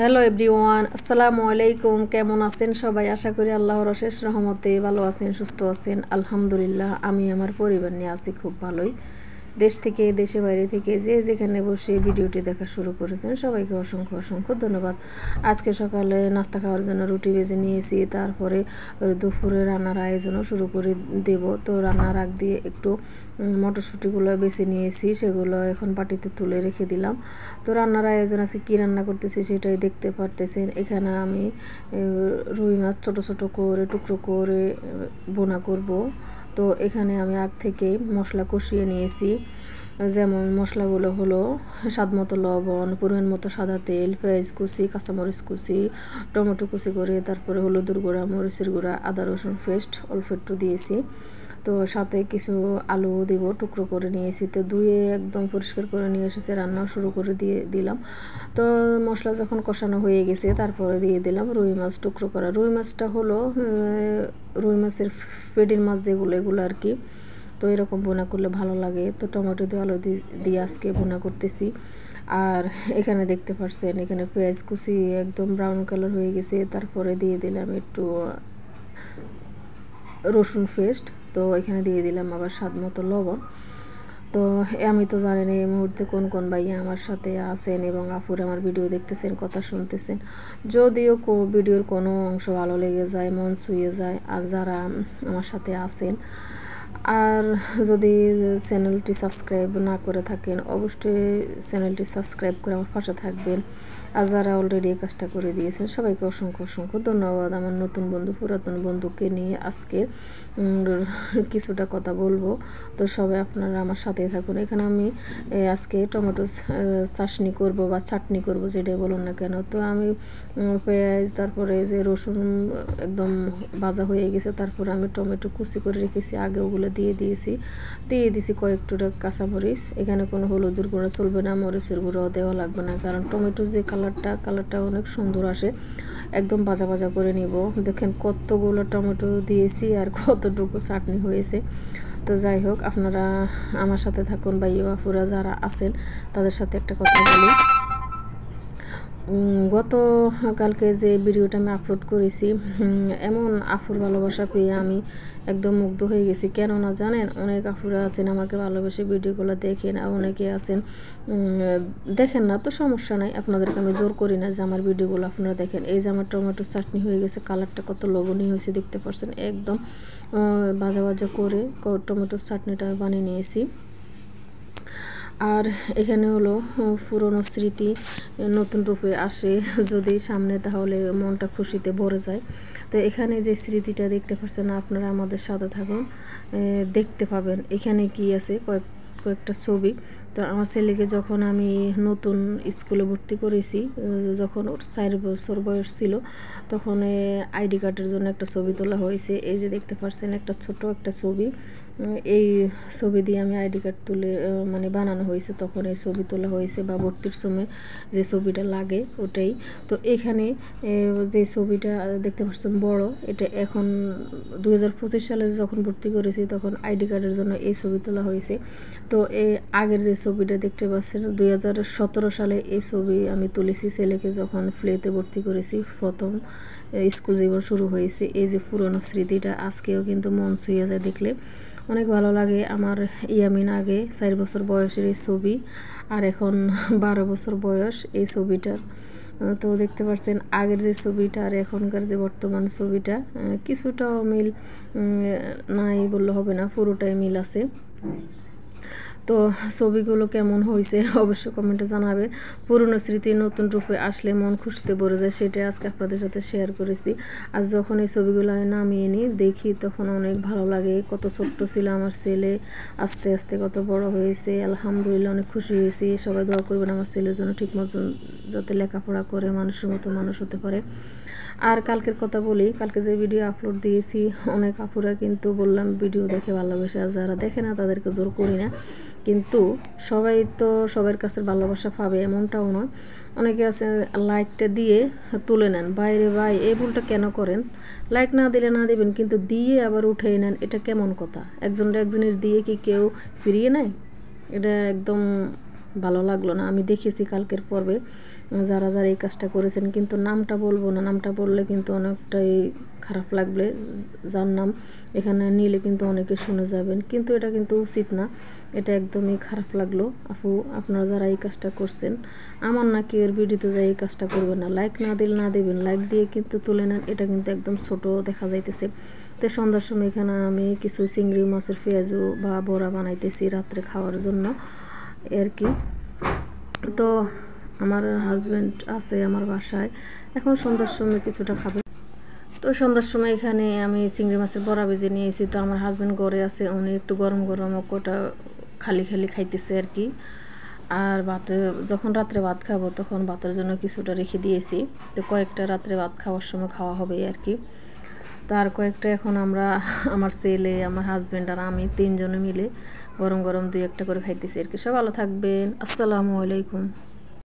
Hello everyone, আসসালামু আলাইকুম। কেমন আছেন সবাই? আশা করি আল্লাহর অশেষ রহমতে ভালো আছেন, সুস্থ আছেন। আলহামদুলিল্লাহ, আমি আমার পরিবার নিয়ে আছি খুব ভালোই। দেশ থেকে, দেশে বাইরে থেকে যে যেখানে বসে ভিডিওটি দেখা শুরু করেছেন সবাইকে অসংখ্য অসংখ্য ধন্যবাদ। আজকে সকালে নাস্তা খাওয়ার জন্য রুটি ভেজে নিয়েছি, তারপরে দুপুরে রান্নার আয়োজনও শুরু করে দেব। তো রান্নার আগ দিয়ে একটু মটরশুঁটিগুলো বেছে নিয়েছি, সেগুলো এখন বাটিতে তুলে রেখে দিলাম। তো রান্নার আয়োজন আছে, কী রান্না করতেছি সেটাই দেখতে পারতেছেন। এখানে আমি রুই মাছ ছোটো ছোটো করে টুকরো করে বোনা করব। তো এখানে আমি আগ থেকে মশলা কষিয়ে নিয়েছি। যেমন মশলাগুলো হলো স্বাদ মতো লবণ, পরিমাণ মতো সাদা তেল, পেঁয়াজ কুচি, কাঁচামরিচ কুচি, টমেটো কুচি করে, তারপরে হলুদের গুঁড়া, মরিচের গুঁড়া, আদা রসুন পেস্ট অল্প একটু দিয়েছি। তো সাথে কিছু আলু দেব, টুকরো করে নিয়েছি। তো ধুয়ে একদম পরিষ্কার করে নিয়ে এসেছে, রান্না শুরু করে দিলাম। তো মশলা যখন কষানো হয়ে গেছে তারপরে দিয়ে দিলাম রুই মাছ টুকরো করা। রুই মাছটা হলো রুই মাছের পেটির মাছ যেগুলো, এগুলো আর কি। তো এরকম বোনা করলে ভালো লাগে। তো টমেটো দিয়ে আলু দিয়ে আজকে বোনা করতেছি। আর এখানে দেখতে পাচ্ছেন, এখানে পেঁয়াজ কুচি একদম ব্রাউন কালার হয়ে গেছে। তারপরে দিয়ে দিলাম একটু রসুন পেস্ট। তো এখানে দিয়ে দিলাম আবার স্বাদ মতো লবণ। তো আমি তো জানি না এই মুহূর্তে কোন কোন ভাইয়া আমার সাথে আছেন এবং আপুরে আমার ভিডিও দেখতেছেন, কথা শুনতেছেন। যদিও ভিডিওর কোনো অংশ ভালো লেগে যায়, মন ছুঁয়ে যায়, আর যারা আমার সাথে আছেন, আর যদি চ্যানেলটি সাবস্ক্রাইব না করে থাকেন অবশ্যই চ্যানেলটি সাবস্ক্রাইব করে আমার পাশে থাকবেন। আর যারা অলরেডি এই কাজটা করে দিয়েছেন সবাইকে অসংখ্য অসংখ্য ধন্যবাদ। আমার নতুন বন্ধু, পুরাতন বন্ধুকে নিয়ে আজকে কিছুটা কথা বলবো। তো সবাই আপনারা আমার সাথে থাকুন। এখানে আমি আজকে টমেটো চাটনি করব বা চাটনি করব, যেটাই বলুন না কেন। তো আমি পেঁয়াজ, তারপরে যে রসুন একদম ভাজা হয়ে গেছে, তারপরে আমি টমেটো কুচি করে রেখেছি, আগে ওগুলো দিয়ে দিয়েছি কয়েকটু কাঁচামরিচ। এখানে কোনো হলুদের গুঁড়া চলবে না, মরিচের গুঁড়াও দেওয়া লাগবে না, কারণ টমেটো যে কালারটা অনেক সুন্দর আসে। একদম ভাজা ভাজা করে নিব। দেখেন কতগুলো টমেটো দিয়েছি আর কতটুকু চাটনি হয়েছে। তো যাই হোক, আপনারা আমার সাথে থাকুন। ভাইয়া আপুরা যারা আছেন তাদের সাথে একটা কথা বলি। গতকালকে যে ভিডিওটা আমি আপলোড করেছি, এমন আফুর ভালোবাসা পেয়ে আমি একদম মুগ্ধ হয়ে গেছি। কেননা জানেন, অনেক আফুরা আছেন আমাকে ভালোবেসে ভিডিওগুলো দেখেন, আর অনেকে আছেন দেখেন না, তো সমস্যা নাই, আপনাদেরকে আমি জোর করি না যে আমার ভিডিওগুলো আপনারা দেখেন। এই যে আমার টমেটো চাটনি হয়ে গেছে, কালারটা কত লোভনীয় হয়েছে দেখতে পাচ্ছেন। একদম ভাজা ভাজা করে টমেটোর চাটনিটা বানিয়ে নিয়েছি। আর এখানে হলো পুরনো স্মৃতি নতুন রূপে আসে যদি সামনে, তাহলে মনটা খুশিতে ভরে যায়। তো এখানে যে স্মৃতিটা দেখতে পাচ্ছেন, আপনারা আমাদের সাথে থাকুন, দেখতে পাবেন এখানে কি আছে। কয়েকটা ছবি। তো আমার ছেলেকে যখন আমি নতুন স্কুলে ভর্তি করেছি, যখন ওর 4 বছর বয়স ছিল, তখন আইডি কার্ডের জন্য একটা ছবি তোলা হয়েছে। এই যে দেখতে পাচ্ছেন, একটা ছোট একটা ছবি। এই ছবি দিয়ে আমি আইডি কার্ড তুলে মানে বানানো হয়েছে, তখন এই ছবি তোলা হয়েছে, বা ভর্তির সময় যে ছবিটা লাগে ওটাই। তো এখানে যে ছবিটা দেখতে পাচ্ছেন বড়, এটা এখন 2025 সালে যখন ভর্তি করেছি তখন আইডি কার্ডের জন্য এই ছবি তোলা হয়েছে। তো আগের যে ছবিটা দেখতে পাচ্ছেন 2017 সালে এই ছবি আমি তুলেছি, ছেলেকে যখন প্লেতে ভর্তি করেছি, প্রথম স্কুল জীবন শুরু হয়েছে। এই যে পুরনো স্মৃতিটা আজকেও কিন্তু মন ছুঁয়ে যায়, দেখলে অনেক ভালো লাগে। আমার ইয়ামিন আগে 4 বছর বয়সের এই ছবি, আর এখন 12 বছর বয়স এই ছবিটার। তো দেখতে পাচ্ছেন আগের যে ছবিটা আর এখনকার যে বর্তমান ছবিটা কিছুটাও মিল নাই বললে হবে না, পুরোটাই মিল আছে। তো ছবিগুলো কেমন হয়েছে অবশ্যই কমেন্টে জানাবে। পুরনো স্মৃতি নতুন রূপে আসলে মন খুশিতে ভরে যায়, সেটাই আজকে আপনাদের সাথে শেয়ার করেছি। আর যখন এই ছবিগুলো আমি নামিয়ে নিই দেখি, তখন অনেক ভালো লাগে। কত ছোট্ট ছিল আমার ছেলে, আস্তে আস্তে কত বড় হয়েছে। আলহামদুলিল্লাহ, অনেক খুশি হয়েছি। সবাই দোয়া করবেন আমার ছেলের জন্য, ঠিক মতন যাতে লেখাপড়া করে মানুষের মতো মানুষ হতে পারে। আর কালকের কথা বলি, কালকে যে ভিডিও আপলোড দিয়েছি, অনেক আপুরা কিন্তু বললাম ভিডিও দেখে ভালোবাসে, আর যারা দেখে না তাদেরকে জোর করি না। কিন্তু সবাই তো সবার কাছে ভালোবাসা পাবে এমনটাও নয়। অনেকে আছে লাইকটা দিয়ে তুলে নেন। বাইরে ভাই, এই ভুলটা কেন করেন? লাইক না দিলে না দেবেন, কিন্তু দিয়ে আবার উঠে নেন, এটা কেমন কথা? একজনের দিয়ে কি কেউ ফিরিয়ে নেয়? এটা একদম ভালো লাগলো না। আমি দেখেছি কালকের পর্বে যারা যারা এই কাজটা করেছেন, কিন্তু নামটা বলবো না, নামটা বললে কিন্তু অনেকটাই খারাপ লাগবে। যার নাম এখানে নিলে কিন্তু অনেকে শুনে যাবেন, কিন্তু এটা কিন্তু উচিত না, এটা একদমই খারাপ লাগলো। আপু আপনারা যারা এই কাজটা করছেন, আমার নাকি এর ভিডিওতে যাই এই কাজটা করবেন না, লাইক না দিলে না দেবেন, লাইক দিয়ে কিন্তু তুলে নেন, এটা কিন্তু একদম ছোট দেখা যাইতেছে। তো সন্ধ্যার সময় এখানে আমি কিছু চিংড়ি মাছের পেঁয়াজু বা বড়া বানাইতেছি রাত্রে খাওয়ার জন্য আর কি। তো আমার হাজব্যান্ড আছে আমার বাসায়, এখন সন্ধ্যার সময় কিছুটা খাবে। তো সন্ধ্যার সময় এখানে আমি চিংড়ি মাছের বড়া ভেজে নিয়েছি। তো আমার হাজব্যান্ড ঘরে আছে, উনি একটু গরম গরম ওটা খালি খালি খাইতেছে আর কি। আর ভাতে যখন রাত্রে ভাত খাবো তখন ভাতের জন্য কিছুটা রেখে দিয়েছি। তো কয়েকটা রাত্রে ভাত খাওয়ার সময় খাওয়া হবে আর কি। তো আর কয়েকটা এখন আমরা আমার ছেলে, আমার হাজব্যান্ড আর আমি 3 জনে মিলে গরম গরম 2-1টা করে খাইতেছি আর কি। সব ভালো থাকবেন, আসসালামু আলাইকুম।